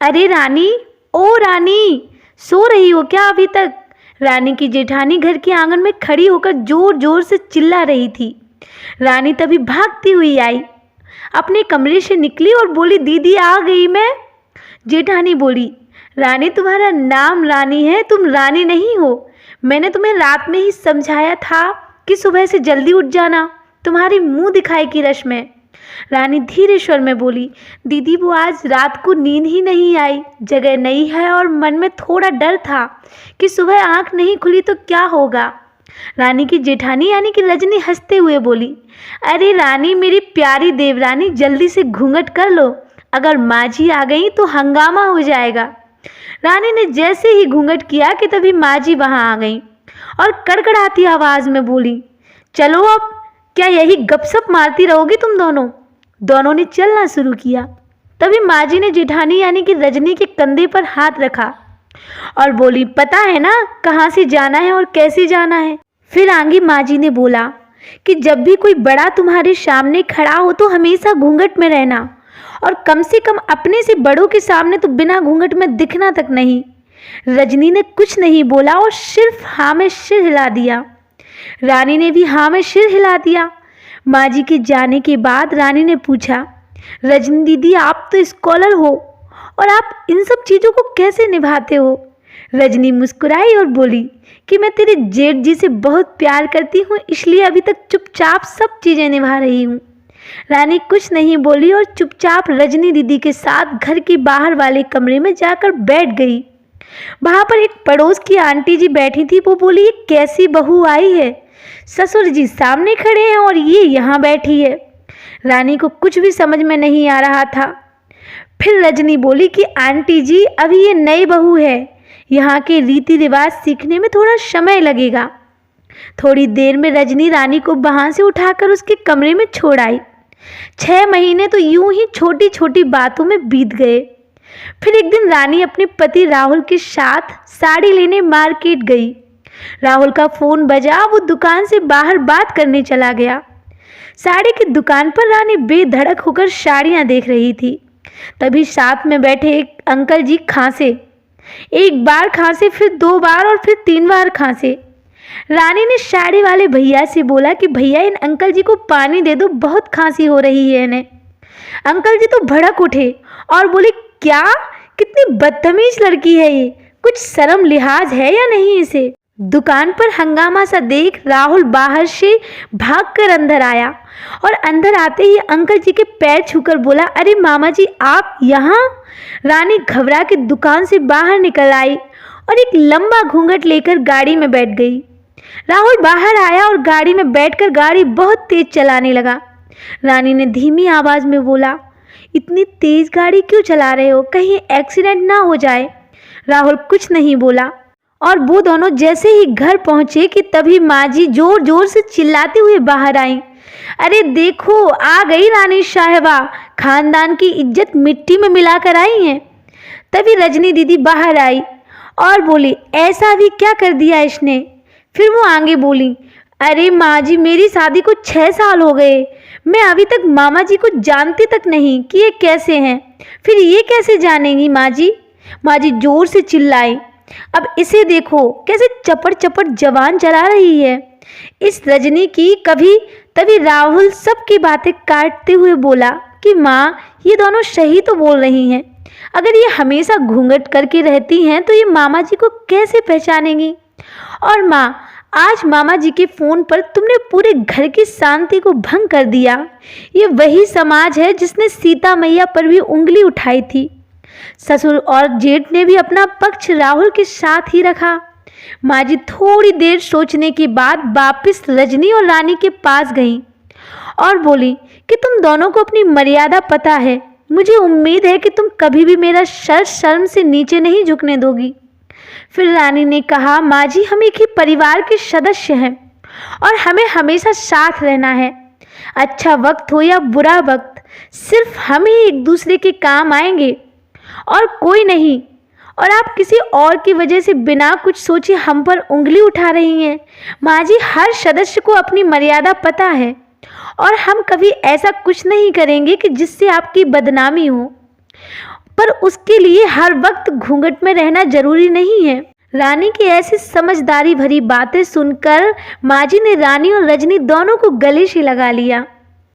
अरे रानी, ओ रानी, सो रही हो क्या अभी तक? रानी की जेठानी घर के आंगन में खड़ी होकर जोर जोर से चिल्ला रही थी। रानी तभी भागती हुई आई, अपने कमरे से निकली और बोली, दीदी आ गई मैं। जेठानी बोली, रानी तुम्हारा नाम रानी है, तुम रानी नहीं हो। मैंने तुम्हें रात में ही समझाया था कि सुबह से जल्दी उठ जाना, तुम्हारी मुंह दिखाई की रश में। रानी धीरे स्वर में बोली, दीदी वो आज रात को नींद ही नहीं आई, जगह नई है और मन में थोड़ा डर था कि सुबह आंख नहीं खुली तो क्या होगा। रानी की जेठानी यानी कि रजनी हंसते हुए बोली, अरे रानी मेरी प्यारी देवरानी, जल्दी से घूंघट कर लो, अगर माँ जी आ गई तो हंगामा हो जाएगा। रानी ने जैसे ही घूंघट किया कि तभी माँ जी वहाँ आ गईं और कड़कड़ाती आवाज़ में बोली, चलो अब क्या यही गपशप मारती रहोगी तुम दोनों? दोनों ने चलना शुरू किया। तभी माँ जी ने जेठानी यानी कि रजनी के कंधे पर हाथ रखा और बोली, पता है ना कहाँ से जाना है और कैसे जाना है? फिर आगे माँ जी ने बोला कि जब भी कोई बड़ा तुम्हारे सामने खड़ा हो तो हमेशा घूंघट में रहना, और कम से कम अपने से बड़ों के सामने तो बिना घूंघट में दिखना तक नहीं। रजनी ने कुछ नहीं बोला और सिर्फ हाँ में सिर हिला दिया। रानी ने भी हाँ में सिर हिला दिया। माँ जी के जाने के बाद रानी ने पूछा, रजनी दीदी आप तो स्कॉलर हो और आप इन सब चीज़ों को कैसे निभाते हो? रजनी मुस्कुराई और बोली कि मैं तेरे जेठ जी से बहुत प्यार करती हूँ, इसलिए अभी तक चुपचाप सब चीज़ें निभा रही हूँ। रानी कुछ नहीं बोली और चुपचाप रजनी दीदी के साथ घर के बाहर वाले कमरे में जाकर बैठ गई। वहाँ पर एक पड़ोस की आंटी जी बैठी थी। वो बोली, ये कैसी बहू आई है, ससुर जी सामने खड़े हैं और ये यहाँ बैठी है। रानी को कुछ भी समझ में नहीं आ रहा था। फिर रजनी बोली कि आंटी जी अभी ये नई बहू है, यहाँ के रीति रिवाज सीखने में थोड़ा समय लगेगा। थोड़ी देर में रजनी रानी को वहाँ से उठाकर उसके कमरे में छोड़ आई। 6 महीने तो यूं ही छोटी छोटी बातों में बीत गए। फिर एक दिन रानी अपने पति राहुल के साथ साड़ी लेने मार्केट गई। राहुल का फ़ोन बजा, वो दुकान से बाहर बात करने चला गया। साड़ी की दुकान पर रानी बेधड़क होकर साड़ियाँ देख रही थी। तभी साथ में बैठे एक अंकल जी खांसे। एक बार खांसे, फिर 2 बार और फिर 3 बार खांसे। रानी ने साड़ी वाले भैया से बोला कि भैया इन अंकल जी को पानी दे दो, बहुत खांसी हो रही है इन्हें। अंकल जी तो भड़क उठे और बोले, क्या, कितनी बदतमीज लड़की है ये, कुछ शर्म लिहाज है या नहीं इसे? दुकान पर हंगामा सा देख राहुल बाहर से भागकर अंदर आया और अंदर आते ही अंकल जी के पैर छूकर बोला, अरे मामा जी आप यहाँ? रानी घबरा के दुकान से बाहर निकल आई और एक लंबा घूंघट लेकर गाड़ी में बैठ गई। राहुल बाहर आया और गाड़ी में बैठकर गाड़ी बहुत तेज चलाने लगा। रानी ने धीमी आवाज़ में बोला, इतनी तेज गाड़ी क्यों चला रहे हो, कहीं एक्सीडेंट ना हो जाए? राहुल कुछ नहीं बोला और वो दोनों जैसे ही घर पहुंचे कि तभी माँ जी जोर जोर से चिल्लाते हुए बाहर आई, अरे देखो आ गई रानी साहिबा, खानदान की इज्जत मिट्टी में मिलाकर आई हैं। तभी रजनी दीदी बाहर आई और बोली, ऐसा भी क्या कर दिया इसने? फिर वो आगे बोली, अरे माँ जी मेरी शादी को 6 साल हो गए, मैं अभी तक मामा जी को जानती तक नहीं कि ये कैसे हैं, फिर ये कैसे जानेंगी माँ जी? माँ जी जोर से चिल्लाई, अब इसे देखो कैसे चपड़ चपड़ जवान चला रही है इस रजनी की कभी। तभी राहुल सबकी बातें काटते हुए बोला कि माँ ये दोनों सही तो बोल रही हैं, अगर ये हमेशा घूंघट करके रहती हैं तो ये मामा जी को कैसे पहचानेंगी? और माँ आज मामा जी के फ़ोन पर तुमने पूरे घर की शांति को भंग कर दिया। ये वही समाज है जिसने सीता मैया पर भी उंगली उठाई थी। ससुर और जेठ ने भी अपना पक्ष राहुल के साथ ही रखा। माँ जी थोड़ी देर सोचने के बाद वापस रजनी और रानी के पास गईं और बोली कि तुम दोनों को अपनी मर्यादा पता है, मुझे उम्मीद है कि तुम कभी भी मेरा सर शर्म से नीचे नहीं झुकने दोगी। फिर रानी ने कहा, माँ जी हम एक ही परिवार के सदस्य हैं और हमें हमेशा साथ रहना है। अच्छा वक्त हो या बुरा वक्त, सिर्फ हम ही एक दूसरे के काम आएंगे और कोई नहीं। और आप किसी और की वजह से बिना कुछ सोचे हम पर उंगली उठा रही हैं। माँ जी हर सदस्य को अपनी मर्यादा पता है और हम कभी ऐसा कुछ नहीं करेंगे कि जिससे आपकी बदनामी हो। पर उसके लिए हर वक्त घूंघट में रहना जरूरी नहीं है। रानी की ऐसी समझदारी भरी बातें सुनकर माँ जी ने रानी और रजनी दोनों को गले से लगा लिया।